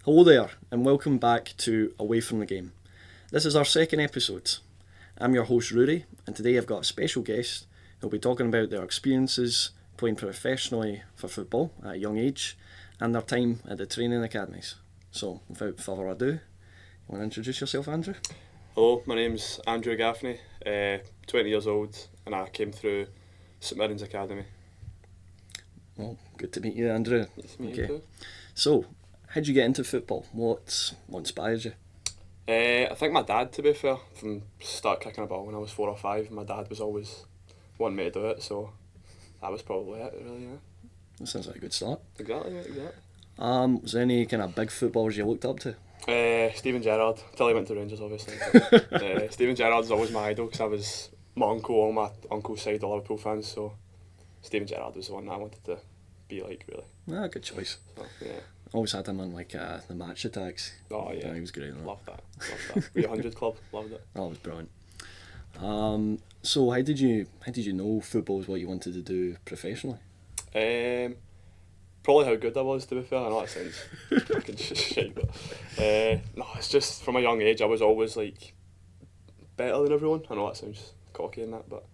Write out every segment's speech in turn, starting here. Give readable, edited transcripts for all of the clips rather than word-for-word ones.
Hello there, and welcome back to Away from the Game. This is our second episode. I'm your host Ruaridh, and today I've got a special guest who'll be talking about their experiences playing professionally for football at a young age and their time at the training academies. So, without further ado, you want to introduce yourself, Andrew? Hello, my name's Andrew Gaffney, 20 years old, and I came through St Mirren's Academy. Well, good to meet you, Andrew. Nice to meet you too. So, how did you get into football? What inspired you? I think my dad, to be fair, from start kicking a ball when I was 4 or 5, my dad was always wanting me to do it, so that was probably it, really, yeah. That sounds like a good start. Exactly, mate, exactly. Was there any kind of big footballers you looked up to? Steven Gerrard, till he went to Rangers, obviously. Steven Gerrard was always my idol, because all my uncle's side are Liverpool fans, so Steven Gerrard was the one that I wanted to be like, really. Ah, good choice. So, yeah. Always had him on the match attacks. Oh yeah, he was great. Loved that. We 100 Club, loved it. That was brilliant. So how did you know football was what you wanted to do professionally? Probably how good I was, to be fair. I know that sounds fucking shit, but no, it's just from a young age I was always like better than everyone. I know that sounds cocky and that, but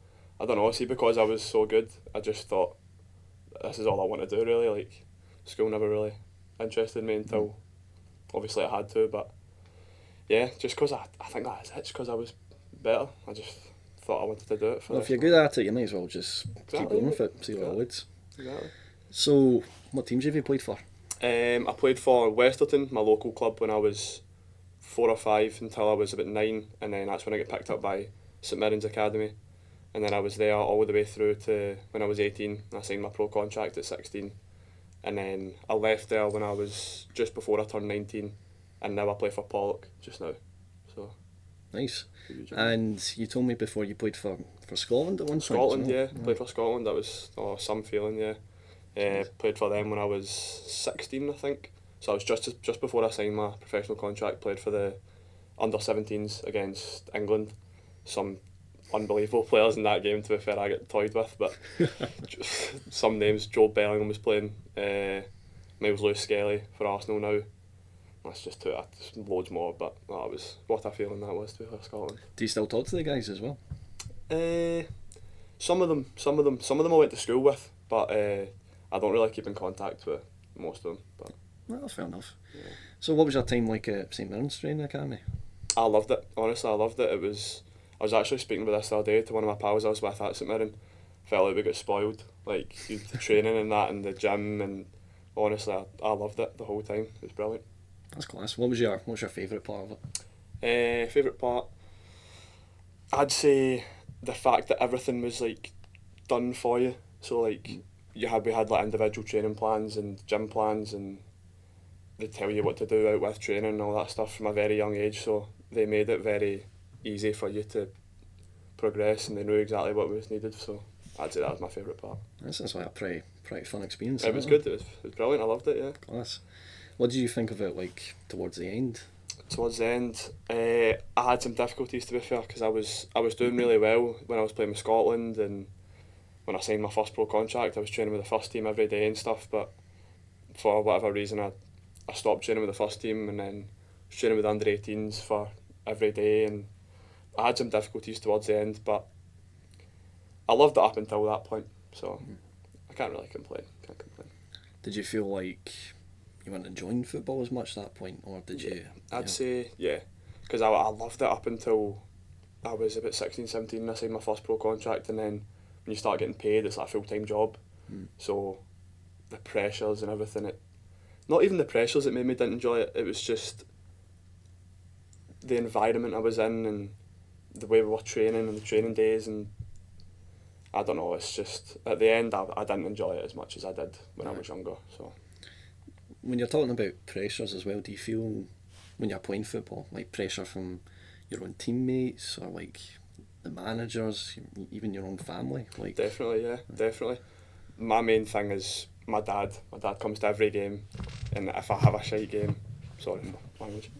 I don't know. See, because I was so good, I just thought this is all I want to do, really. Like, school never really interested me until obviously I had to, but yeah, just because I think that is it, just because I was better. I just thought I wanted to do it for if you're good at it, you might as well just keep going with it, see what it leads. Exactly. So, what teams have you played for? I played for Westerton, my local club, when I was 4 or 5 until I was about 9, and then that's when I got picked up by St Mirren's Academy, and then I was there all the way through to when I was 18, and I signed my pro contract at 16, and then I left there when I was just before I turned 19, and now I play for Pollock just now. So nice. And you told me before you played for Scotland at one point. Scotland, yeah. Played for Scotland. That was some feeling, yeah. Played for them when I was 16, I think. So I was just before I signed my professional contract. Played for the under-17s against England. Some unbelievable players in that game, to be fair, I get toyed with, but some names. Joe Bellingham was playing. Miles Lewis-Skelly for Arsenal now. That's just two. Loads more, but that was what a feeling that was to be for Scotland. Do you still talk to the guys as well? Some of them I went to school with, but I don't really keep in contact with most of them. But well, that's fair enough. Yeah. So, what was your time like at St Mirren's Training Academy? I loved it. Honestly, I loved it. I was actually speaking about this the other day to one of my pals I was with at St Mirren. Felt like we got spoiled, like the training and that, and the gym, and honestly, I loved it the whole time. It was brilliant. That's class. What's your favourite part of it? Favourite part, I'd say the fact that everything was like done for you. So like we had like individual training plans and gym plans, and they tell you what to do out with training and all that stuff from a very young age. So they made it very easy for you to progress, and they knew exactly what was needed. So I'd say that was my favourite part. That sounds like a pretty fun experience. It was good. It was brilliant. I loved it. Yeah. Class. What did you think of it like towards the end? Towards the end, I had some difficulties, to be fair, because I was doing really well when I was playing with Scotland, and when I signed my first pro contract I was training with the first team every day and stuff, but for whatever reason I stopped training with the first team, and then was training with under 18s for every day, and I had some difficulties towards the end, but I loved it up until that point, so I can't really complain. Did you feel like you weren't enjoying football as much at that point, or did you? I'd say yeah, because I loved it up until I was about 16, 17 and I signed my first pro contract, and then when you start getting paid it's like a full-time job. So the pressures and everything, not even the pressures that made me didn't enjoy it, it was just the environment I was in and the way we were training and the training days, and I don't know, it's just at the end I didn't enjoy it as much as I did when I was younger. So when you're talking about pressures as well, do you feel when you're playing football like pressure from your own teammates or like the managers, even your own family? Like definitely, yeah, definitely. My main thing is my dad. My dad comes to every game, and if I have a shite game, sorry for language,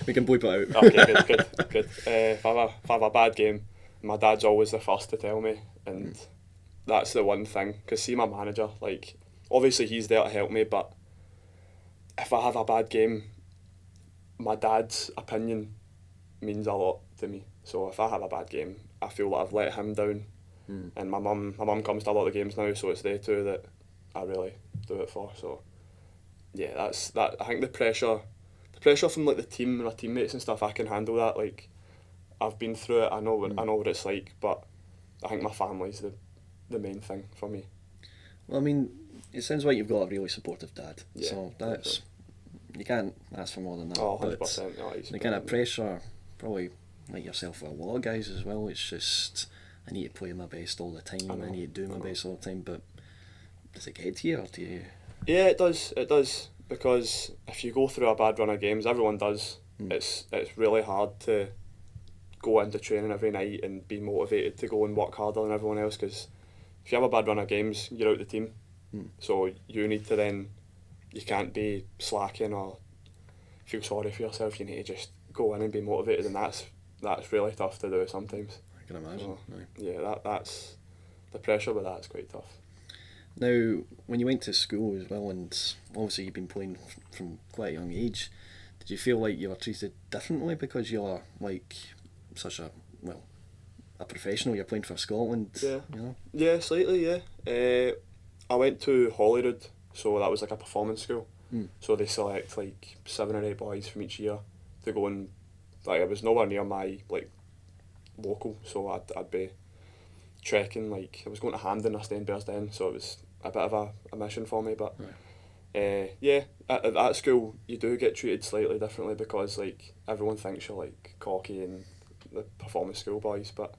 we can bleep it out. Okay, good. If I have a bad game, my dad's always the first to tell me, and that's the one thing. Because see, my manager, like obviously he's there to help me, but if I have a bad game, my dad's opinion means a lot to me. So if I have a bad game, I feel like I've let him down. And my mum comes to a lot of games now, so it's they two that I really do it for. So yeah, that's that. I think the pressure from like the team and my teammates and stuff, I can handle that. Like, I've been through it. I know what it's like, but I think my family's the main thing for me. Well, I mean, it sounds like you've got a really supportive dad. Yeah, so that's you can't ask for more than that. Oh, 100%. No, the kind of pressure, probably like yourself, for a lot of guys as well. It's just, I need to play my best all the time. I need to do my best all the time. But does it get to you, or do you? Yeah, it does. It does, because if you go through a bad run of games, everyone does. It's really hard to go into training every night and be motivated to go and work harder than everyone else. Because if you have a bad run of games, you're out the team. So you need to then. You can't be slacking or feel sorry for yourself. You need to just go in and be motivated, and that's really tough to do sometimes. I can imagine. Yeah, that's the pressure with that's quite tough. Now, when you went to school as well, and obviously you've been playing from quite a young age, did you feel like you were treated differently because you're like such a professional? You're playing for Scotland. Yeah. You know? Yeah, slightly. Yeah. I went to Holyrood, so that was like a performance school. So they select like 7 or 8 boys from each year to go and like, it was nowhere near my like local, so I'd be trekking. Like, I was going to Hampden or staying Bearsden, so it was a bit of a mission for me. But yeah, at that school you do get treated slightly differently because like everyone thinks you're like cocky and the performance school boys, but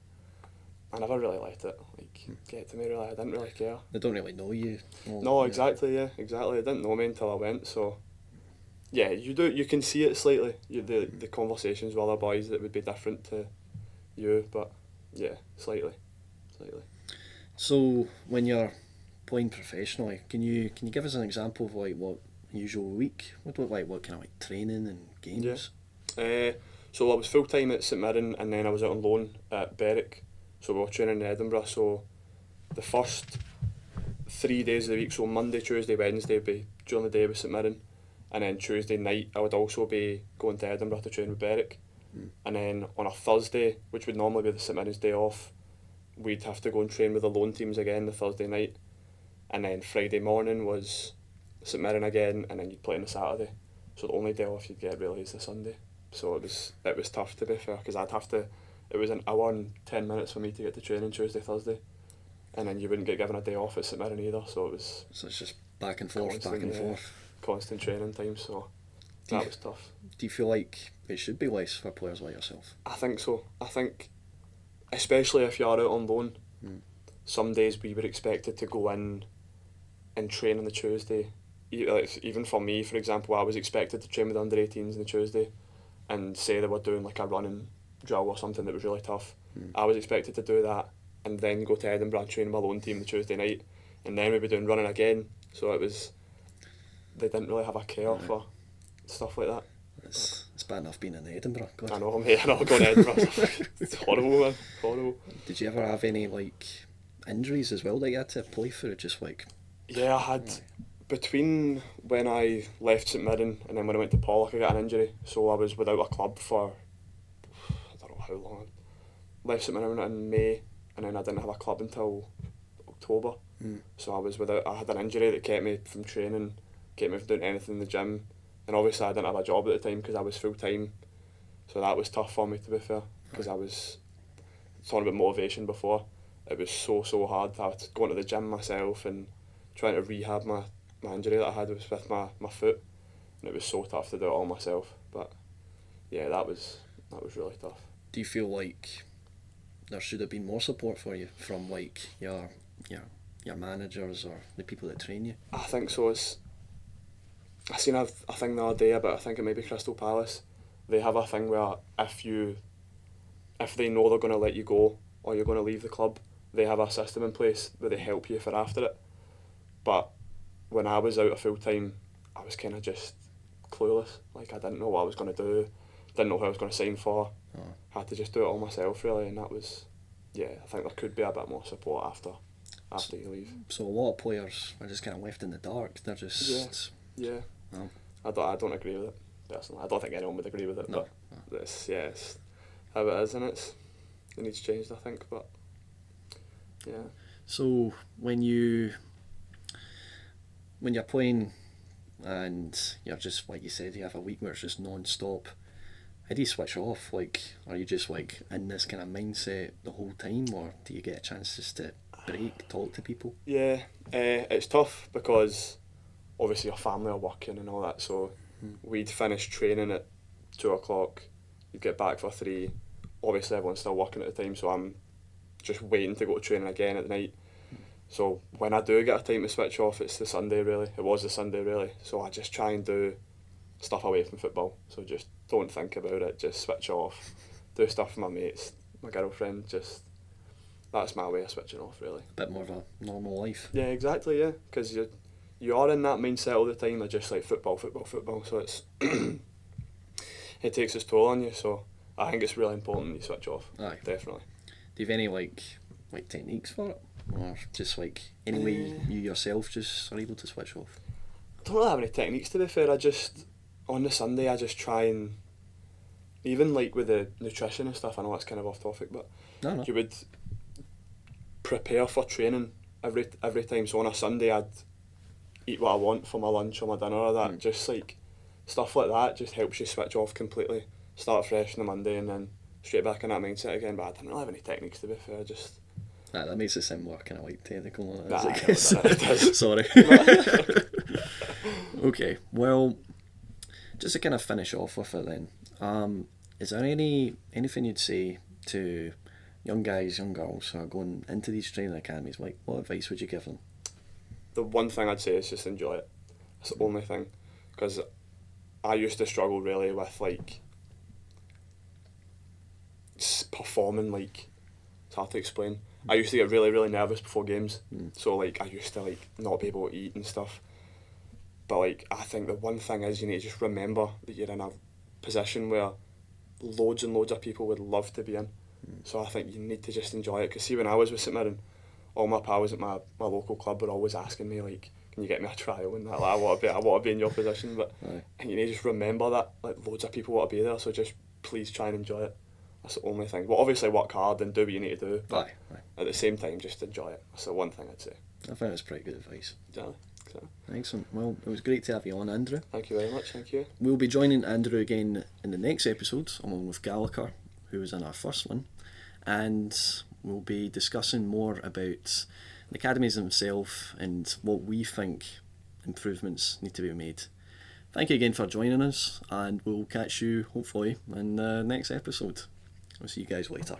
I never really let it get to me really. I didn't really care. They don't really know you. No, exactly. Yeah, exactly. They didn't know me until I went. So yeah, you can see it slightly. The conversations with other boys that would be different to you, but yeah, slightly. So when you're playing professionally, can you give us an example of like what a usual week would look like? What kind of like training and games? Yeah. So I was full time at St Mirren, and then I was out on loan at Berwick. So we were training in Edinburgh. So the first 3 days of the week, so Monday, Tuesday, Wednesday, would be during the day with St Mirren, and then Tuesday night I would also be going to Edinburgh to train with Berwick. And then on a Thursday, which would normally be the St Mirren's day off, we'd have to go and train with the loan teams again the Thursday night, and then Friday morning was St Mirren again, and then you'd play on the Saturday. So the only day off you'd get really is the Sunday. So it was tough, to be fair, because it was an hour and 10 minutes for me to get to training Tuesday, Thursday, and then you wouldn't get given a day off at St Mirren either. So it was. So it's just back and forth, constant training time. So that was tough. Do you feel like it should be less for players like yourself? I think so. I think, especially if you're out on loan, some days we were expected to go in and train on the Tuesday. Even for me, for example, I was expected to train with the under-18s on the Tuesday, and say they were doing like a running drill or something that was really tough. I was expected to do that and then go to Edinburgh and train my loan team the Tuesday night, and then we'd be doing running again. So they didn't really have a care for stuff like that. It's bad enough being in Edinburgh. God. I know, mate. I know, going to Edinburgh. It's horrible, man. Horrible. Did you ever have any like injuries as well that you had to play for? Just like. Yeah, I had. Between when I left St Mirren and then when I went to Pollock, I got an injury. So I was without a club for, I don't know how long. Left St Mirren in May, and then I didn't have a club until October. So I had an injury that kept me from training, kept me from doing anything in the gym. And obviously I didn't have a job at the time because I was full time. So that was tough for me, to be fair, because I was talking about motivation before. It was so hard. I was going to the gym myself and trying to rehab my injury that I had was with my foot, and it was so tough to do it all myself. But yeah, that was really tough. Do you feel like there should have been more support for you from like your managers or the people that train you? I think so. I seen a thing the other day about, I think it might be Crystal Palace. They have a thing where if they know they're going to let you go or you're going to leave the club, they have a system in place where they help you for after it. But when I was out of full time, I was kind of just clueless. Like, I didn't know what I was going to do, didn't know who I was going to sign for. Had to just do it all myself, really, and that was, I think there could be a bit more support after you leave. So a lot of players are just kind of left in the dark. They're just yeah. I don't agree with it personally. I don't think anyone would agree with it, No. but it's how it is, and it needs changed, I think. But yeah. So when you're playing and you're just, like you said, you have a week where it's just non-stop, how do you switch off? Like, are you just like in this kind of mindset the whole time, or do you get a chance just to break, talk to people? Yeah, it's tough because obviously your family are working and all that, so we'd finish training at 2:00, you'd get back for 3. Obviously everyone's still working at the time, so I'm just waiting to go to training again at night. So when I do get a time to switch off, it's the Sunday really. It was the Sunday really. So I just try and do stuff away from football. So just don't think about it, just switch off. Do stuff with my mates, my girlfriend, that's my way of switching off really. A bit more of a normal life. Yeah, exactly, yeah. Because you are in that mindset all the time of just like football. So it's it takes its toll on you. So I think it's really important you switch off. Aye. Definitely. Do you have any like techniques for it, or just like any way you yourself just are able to switch off? I don't really have any techniques, to be fair. I just, on the Sunday, I just try and, even like with the nutrition and stuff, I know that's kind of off topic, but No. you would prepare for training every time. So on a Sunday, I'd eat what I want for my lunch or my dinner or that. Just like stuff like that just helps you switch off completely. Start fresh on the Monday and then straight back in that mindset again. But I didn't really have any techniques, to be fair. Just That makes it sound more kind of like technical. Nah, I guess. it does. Sorry. Okay, well, just to kind of finish off with it then, is there anything you'd say to young guys, young girls who are going into these training academies? Like, what advice would you give them? The one thing I'd say is just enjoy it. That's the only thing. Because I used to struggle really with like performing, like, it's hard to explain. I used to get really, really nervous before games. So like I used to like not be able to eat and stuff. But like I think the one thing is you need to just remember that you're in a position where loads and loads of people would love to be in. So I think you need to just enjoy it. Because see, when I was with St Mirren, all my pals at my local club were always asking me like, can you get me a trial and that? Like, I want to be in your position. But Aye. and you need to just remember that like loads of people want to be there. So just please try and enjoy it. That's the only thing. Well, obviously work hard and do what you need to do. But Aye. at the same time, just enjoy it. That's the one thing I'd say. I think that's pretty good advice. Yeah. So, Excellent. Well, it was great to have you on, Andrew. thank you very much. Thank you. We'll be joining Andrew again in the next episode, along with Gallagher, who was in our first one, and we'll be discussing more about the academies themselves and what we think improvements need to be made. Thank you again for joining us, and we'll catch you hopefully in the next episode. I'll see you guys later.